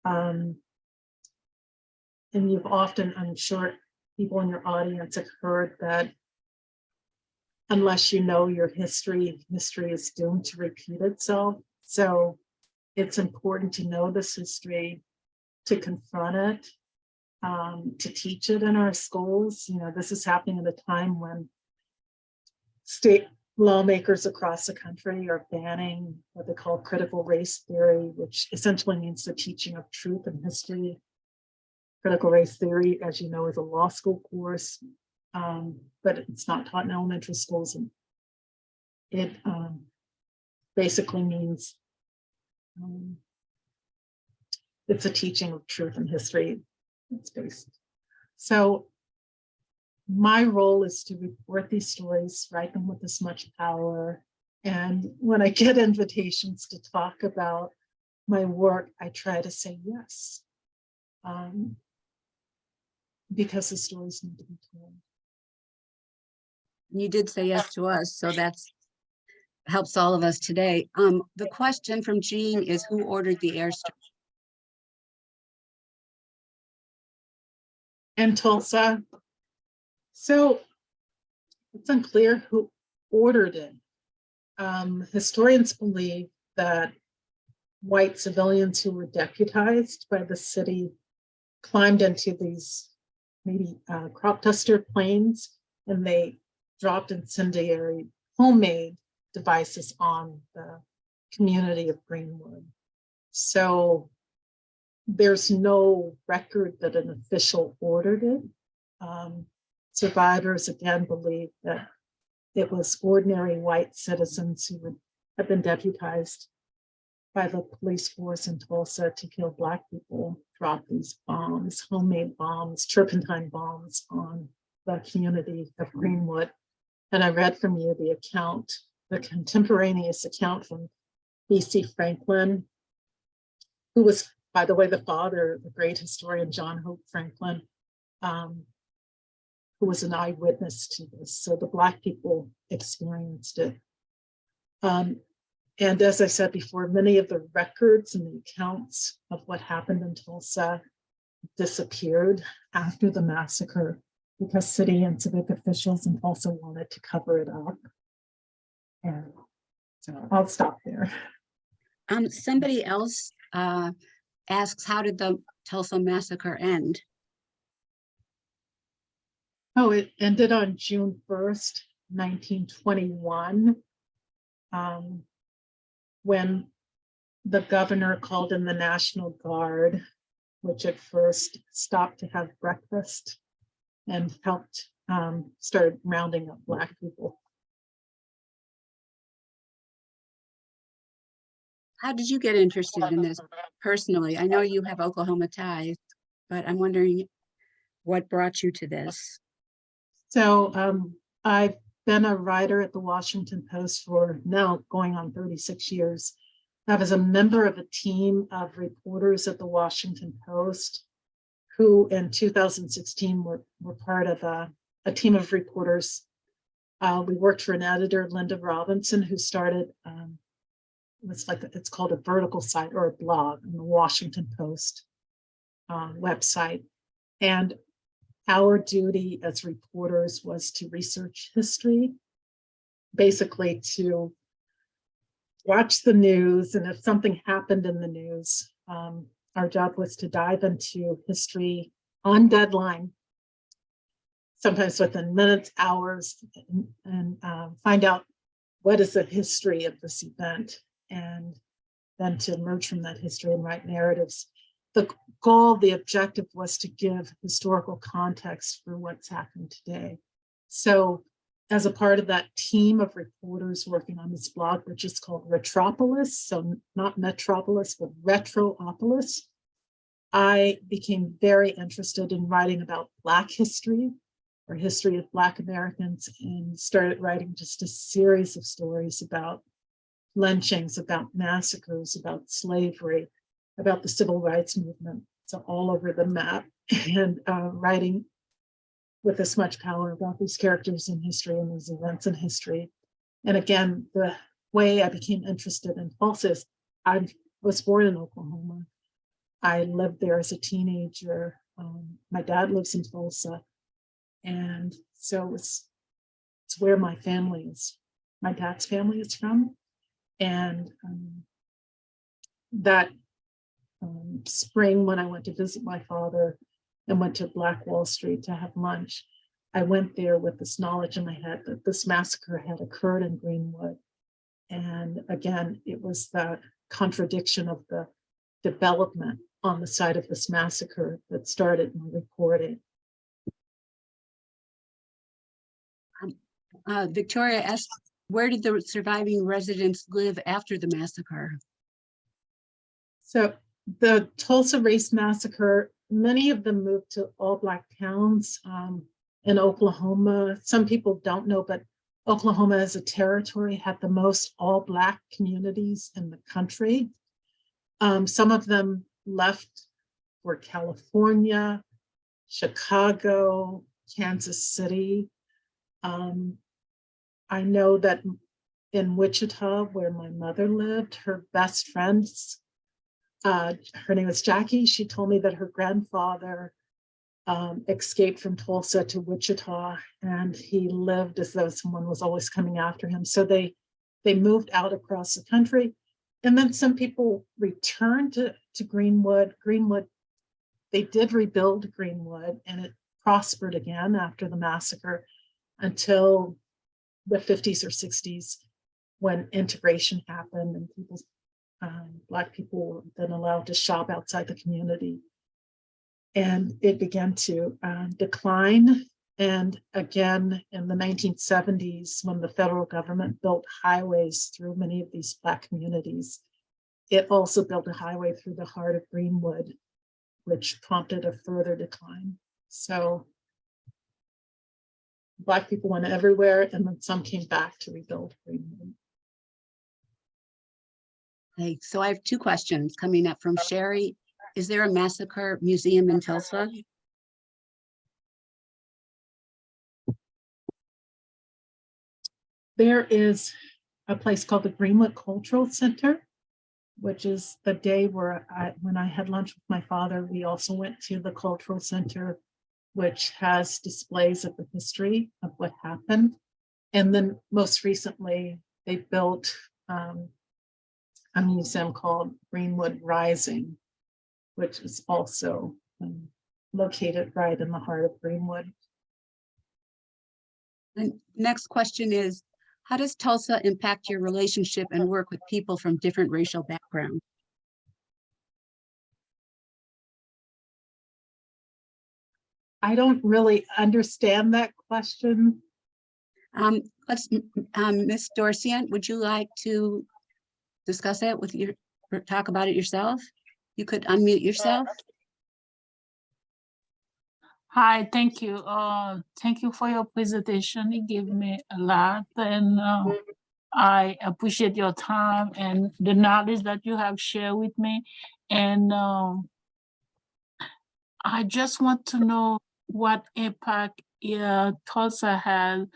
And you've often, I'm sure people in your audience have heard that unless you know your history, history is doomed to repeat itself. So it's important to know this history, to confront it, to teach it in our schools. You know, this is happening at a time when state lawmakers across the country are banning what they call critical race theory, which essentially means the teaching of truth and history. Critical race theory, as you know, is a law school course, but it's not taught in elementary schools. And it basically means it's a teaching of truth and history. It's based. So my role is to report these stories, write them with as much power. And when I get invitations to talk about my work, I try to say yes. Because the stories need to be told. You did say yes to us, so that's helps all of us today. The question from Jean is, who ordered the airstrike? And Tulsa. So it's unclear who ordered it. Historians believe that white civilians who were deputized by the city climbed into these maybe crop duster planes, and they dropped incendiary homemade devices on the community of Greenwood. So there's no record that an official ordered it. Survivors again believe that it was ordinary white citizens who would have been deputized by the police force in Tulsa to kill Black people, drop these bombs, homemade bombs, turpentine bombs on the community of Greenwood. And I read from you the account, the contemporaneous account from B.C. Franklin, who was, by the way, the father of the great historian John Hope Franklin, who was an eyewitness to this. So the Black people experienced it. And as I said before, many of the records and the accounts of what happened in Tulsa disappeared after the massacre because city and civic officials in Tulsa wanted to cover it up. And so I'll stop there. Somebody else asks, how did the Tulsa massacre end? Oh, it ended on June 1st, 1921. when the governor called in the National Guard, which at first stopped to have breakfast and helped start rounding up Black people. How did you get interested in this personally? I know you have Oklahoma ties, but I'm wondering what brought you to this? So I've been a writer at the Washington Post for now going on 36 years. I was a member of a team of reporters at the Washington Post who in 2016 were part of a team of reporters. We worked for an editor, Linda Robinson, who started, it's called a vertical site or a blog on the Washington Post website. And our duty as reporters was to research history, basically to watch the news. And if something happened in the news, our job was to dive into history on deadline, sometimes within minutes, hours, and find out what is the history of this event, and then to emerge from that history and write narratives. The goal, the objective was to give historical context for what's happened today. So as a part of that team of reporters working on this blog, which is called Retropolis, so not Metropolis, but Retropolis, I became very interested in writing about Black history or history of Black Americans, and started writing just a series of stories about lynchings, about massacres, about slavery, about the civil rights movement. So all over the map, and writing with this much power about these characters in history and these events in history. And again, the way I became interested in Tulsa is I was born in Oklahoma. I lived there as a teenager. My dad lives in Tulsa. And so it's where my family is, my dad's family is from. And that spring, when I went to visit my father and went to Black Wall Street to have lunch, I went there with this knowledge in my head that this massacre had occurred in Greenwood. And again, it was that contradiction of the development on the side of this massacre that started my reporting. Victoria asked, where did the surviving residents live after the massacre? So the Tulsa Race Massacre, many of them moved to all Black towns in Oklahoma. Some people don't know, but Oklahoma as a territory had the most all Black communities in the country. Some of them left for California, Chicago, Kansas City. I know that in Wichita, where my mother lived, her best friends, her name was Jackie. She told me that her grandfather escaped from Tulsa to Wichita, and he lived as though someone was always coming after him. So they moved out across the country. And then some people returned to Greenwood. Greenwood, they did rebuild Greenwood, and it prospered again after the massacre until the 50s or 60s, when integration happened and people, Black people were then allowed to shop outside the community. And it began to decline. And again, in the 1970s, when the federal government built highways through many of these Black communities, it also built a highway through the heart of Greenwood, which prompted a further decline. So Black people went everywhere, and then some came back to rebuild Greenwood. Okay, so I have two questions coming up from Sherry. Is there a massacre museum in Tulsa? There is a place called the Greenwood Cultural Center, which is the day where when I had lunch with my father, we also went to the Cultural Center, which has displays of the history of what happened. And then most recently, they built a museum called Greenwood Rising, which is also located right in the heart of Greenwood. And next question is, How does Tulsa impact your relationship and work with people from different racial backgrounds? I don't really understand that question. Ms. Dorcian, would you like to discuss it with your, or talk about it yourself? You could unmute yourself. Hi, thank you. Thank you for your presentation. It gave me a lot, and I appreciate your time and the knowledge that you have shared with me. And I just want to know what impact Tulsa has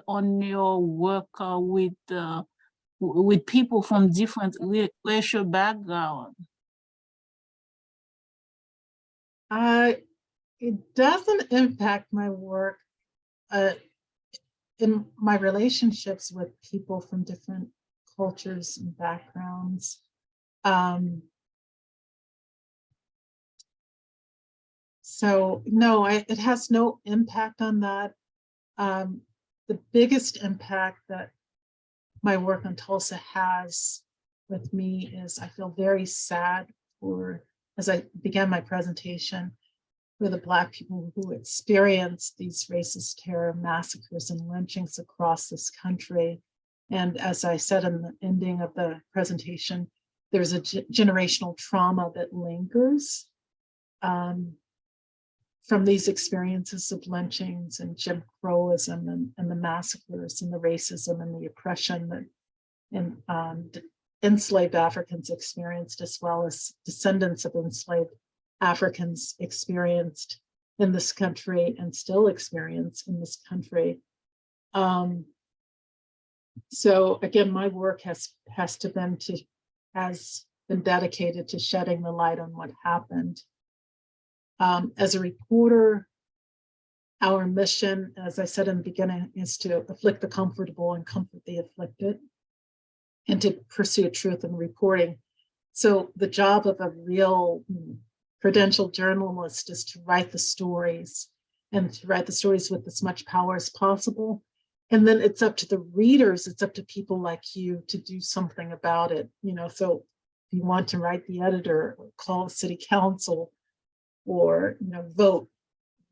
on your work with people from different racial backgrounds. It doesn't impact my work in my relationships with people from different cultures and backgrounds. So no, it has no impact on that. The biggest impact that my work on Tulsa has with me is I feel very sad for, as I began my presentation, for the Black people who experienced these racist terror massacres and lynchings across this country. And as I said in the ending of the presentation, there's a generational trauma that lingers from these experiences of lynchings and Jim Crowism and the massacres and the racism and the oppression that enslaved Africans experienced, as well as descendants of enslaved Africans experienced in this country and still experience in this country. So again, my work has been dedicated to shedding the light on what happened. As a reporter, our mission, as I said in the beginning, is to afflict the comfortable and comfort the afflicted, and to pursue truth in reporting. So the job of a real credentialed journalist is to write the stories, and to write the stories with as much power as possible. And then it's up to the readers, it's up to people like you to do something about it. So if you want to write the editor, or call city council, or vote,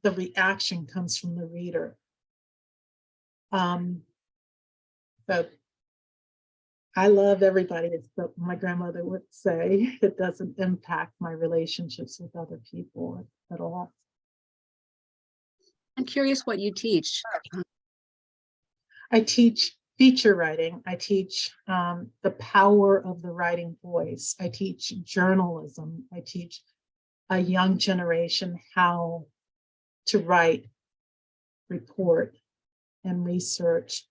the reaction comes from the reader. But I love everybody, but my grandmother would say it doesn't impact my relationships with other people at all. I'm curious what you teach. I teach feature writing. I teach the power of the writing voice. I teach journalism. I teach a young generation how to write, report, and research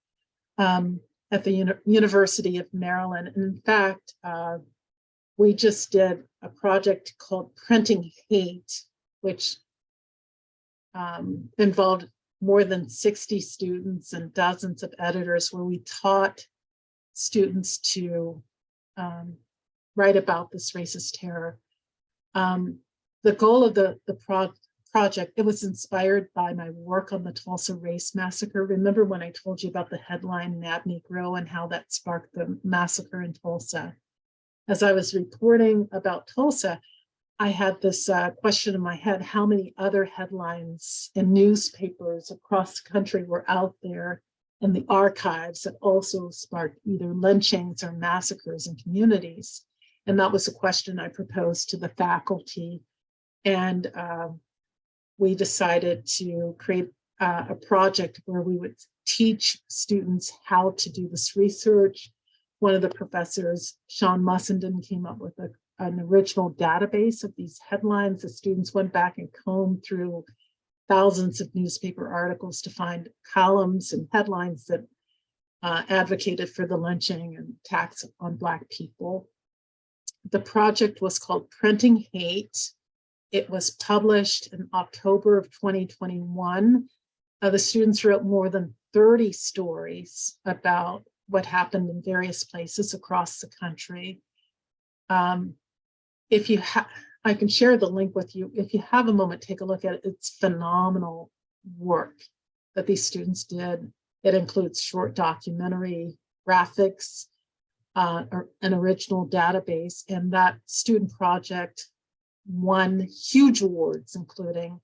at the University of Maryland. And in fact, we just did a project called Printing Hate, which involved more than 60 students and dozens of editors, where we taught students to write about this racist terror. The goal of the project, it was inspired by my work on the Tulsa Race Massacre. Remember when I told you about the headline Nab Negro and how that sparked the massacre in Tulsa? As I was reporting about Tulsa, I had this question in my head: how many other headlines in newspapers across the country were out there in the archives that also sparked either lynchings or massacres in communities? And that was a question I proposed to the faculty. And we decided to create a project where we would teach students how to do this research. One of the professors, Sean Mussenden, came up with an original database of these headlines. The students went back and combed through thousands of newspaper articles to find columns and headlines that advocated for the lynching and attacks on Black people. The project was called Printing Hate. It was published in October of 2021. The students wrote more than 30 stories about what happened in various places across the country. If you I can share the link with you. If you have a moment, take a look at it. It's phenomenal work that these students did. It includes short documentary, graphics, an original database, and that student project won huge awards, including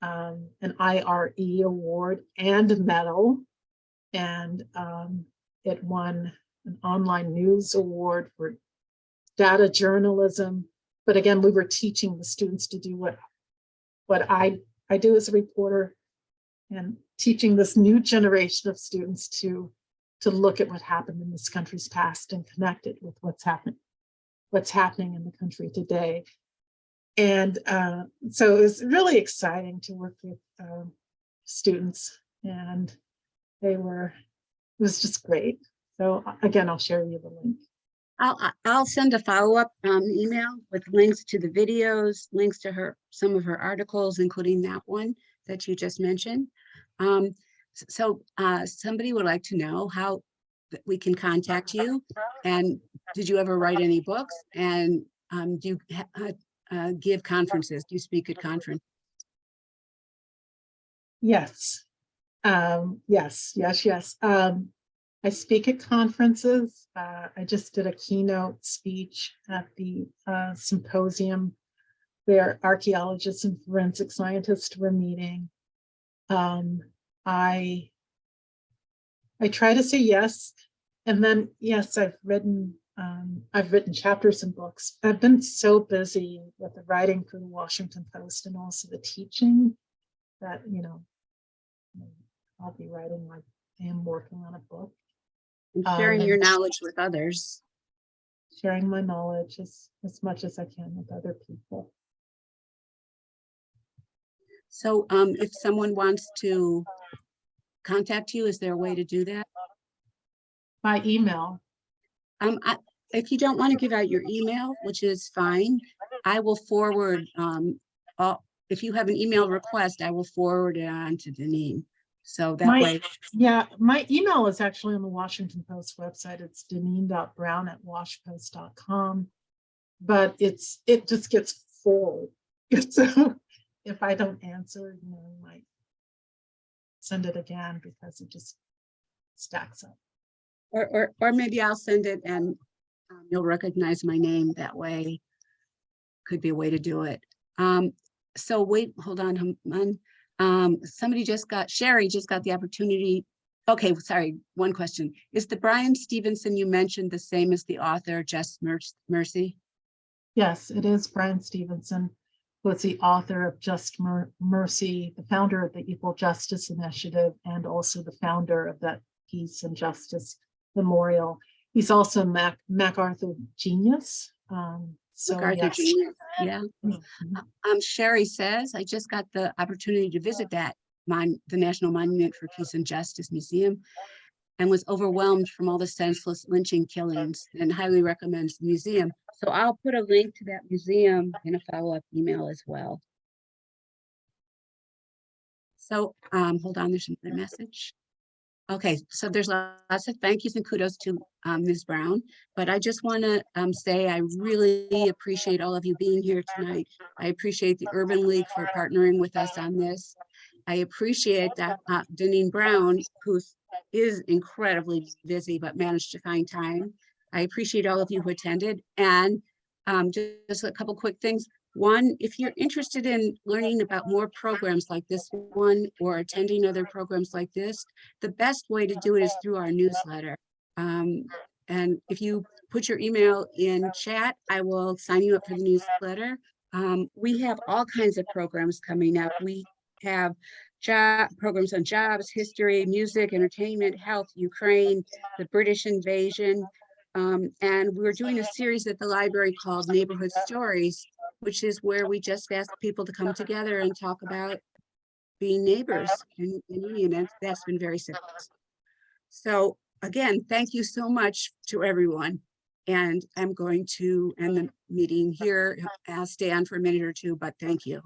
an IRE award and a medal, and it won an online news award for data journalism. But again, we were teaching the students to do what I do as a reporter, and teaching this new generation of students to look at what happened in this country's past and connect it with what's happening in the country today. And so it was really exciting to work with students, and it was just great. So again, I'll share you the link. I'll send a follow-up email with links to the videos, links to some of her articles, including that one that you just mentioned. So somebody would like to know how we can contact you, and did you ever write any books, and do you give conferences? Do you speak at conferences? Yes. Yes. I speak at conferences. I just did a keynote speech at the symposium where archaeologists and forensic scientists were meeting. I try to say yes, and then yes, I've written chapters in books. I've been so busy with the writing for the Washington Post and also the teaching that, I'll be writing, like I am working on a book. And sharing your knowledge with others. Sharing my knowledge as much as I can with other people. So if someone wants to contact you, is there a way to do that? By email. If you don't want to give out your email, which is fine, I will forward, if you have an email request, I will forward it on to Deneen. So that way. Yeah, my email is actually on the Washington Post website. It's deneen.brown@washpost.com, but it just gets full. So if I don't answer, you might send it again because it just stacks up. Or maybe I'll send it and you'll recognize my name that way. Could be a way to do it. So wait, hold on. Sherry just got the opportunity. Okay, sorry, one question. Is the Brian Stevenson you mentioned the same as the author, Just Mercy? Yes, it is Brian Stevenson, who is the author of Just Mercy, the founder of the Equal Justice Initiative, and also the founder of that Peace and Justice Memorial. He's also MacArthur Genius. MacArthur Genius, yeah. Mm-hmm. Sherry says, I just got the opportunity to visit the National Monument for Peace and Justice Museum and was overwhelmed from all the senseless lynching killings and highly recommends the museum. So I'll put a link to that museum in a follow-up email as well. So hold on, there's another message. Okay, so there's lots of thank yous and kudos to Ms. Brown, but I just want to say I really appreciate all of you being here tonight. I appreciate the Urban League for partnering with us on this. I appreciate that Deneen Brown, who is incredibly busy but managed to find time. I appreciate all of you who attended, and just a couple quick things. One, if you're interested in learning about more programs like this one or attending other programs like this, the best way to do it is through our newsletter. And if you put your email in chat, I will sign you up for the newsletter. We have all kinds of programs coming up. We have programs on jobs, history, music, entertainment, health, Ukraine, the British invasion. And we're doing a series at the library called Neighborhood Stories, which is where we just ask people to come together and talk about being neighbors in Union, and that's been very successful. So again, thank you so much to everyone. And I'm going to end the meeting here. I'll stay on for a minute or two, but thank you.